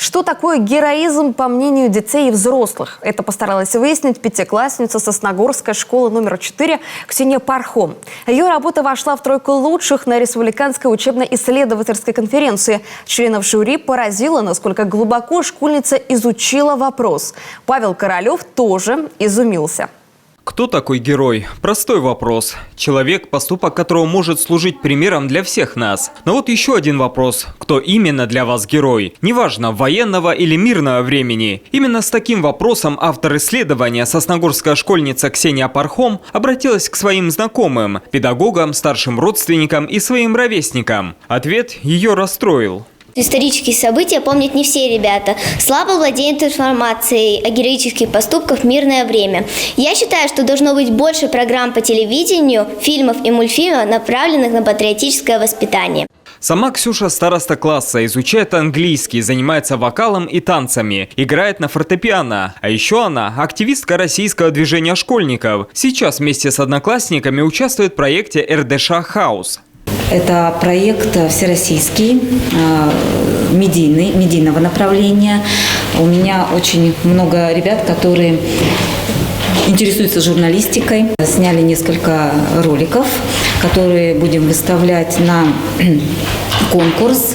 Что такое героизм, по мнению детей и взрослых? Это постаралась выяснить пятиклассница Сосногорской школы номер 4 Ксения Пархом. Ее работа вошла в тройку лучших на Республиканской учебно-исследовательской конференции. Членов жюри поразило, насколько глубоко школьница изучила вопрос. Павел Королев тоже изумился. Кто такой герой? Простой вопрос. Человек, поступок которого может служить примером для всех нас. Но вот еще один вопрос. Кто именно для вас герой? Неважно, военного или мирного времени. Именно с таким вопросом автор исследования, сосногорская школьница Ксения Пархом, обратилась к своим знакомым, педагогам, старшим родственникам и своим ровесникам. Ответ ее расстроил. Исторические события помнят не все ребята. Слабо владеют информацией о героических поступках в мирное время. Я считаю, что должно быть больше программ по телевидению, фильмов и мультфильмов, направленных на патриотическое воспитание. Сама Ксюша староста класса, изучает английский, занимается вокалом и танцами, играет на фортепиано. А еще она активистка российского движения школьников. Сейчас вместе с одноклассниками участвует в проекте РДШ «Хаус». Это проект всероссийский, медийного направления. У меня очень много ребят, которые интересуются журналистикой. Сняли несколько роликов, которые будем выставлять на конкурс.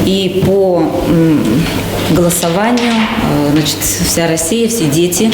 И по голосованию, значит, вся Россия, все дети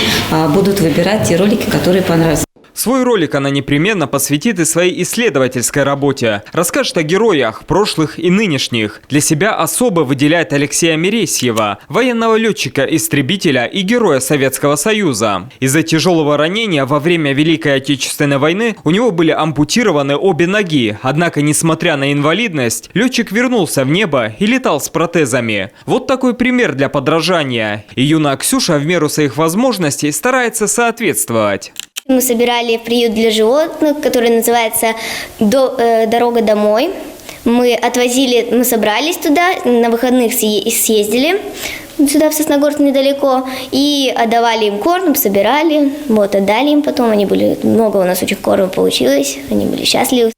будут выбирать те ролики, которые понравятся. Свой ролик она непременно посвятит и своей исследовательской работе. Расскажет о героях, прошлых и нынешних. Для себя особо выделяет Алексея Мересьева, военного летчика-истребителя и героя Советского Союза. Из-за тяжелого ранения во время Великой Отечественной войны у него были ампутированы обе ноги. Однако, несмотря на инвалидность, летчик вернулся в небо и летал с протезами. Вот такой пример для подражания. И юная Ксюша в меру своих возможностей старается соответствовать. Мы собирали приют для животных, который называется «Дорога домой». Мы собрались туда, на выходных съездили сюда, в Сосногорск недалеко, и отдавали им корм, собирали, отдали им потом. Много у нас очень корма получилось, они были счастливы.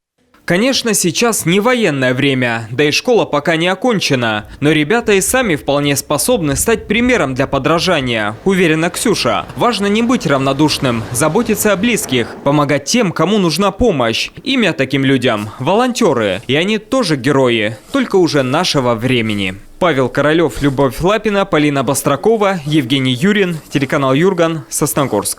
Конечно, сейчас не военное время, да и школа пока не окончена. Но ребята и сами вполне способны стать примером для подражания, уверена Ксюша. Важно не быть равнодушным, заботиться о близких, помогать тем, кому нужна помощь. Имя таким людям – волонтеры. И они тоже герои, только уже нашего времени. Павел Королев, Любовь Лапина, Полина Бастракова, Евгений Юрин, телеканал Юрган, Сосногорск.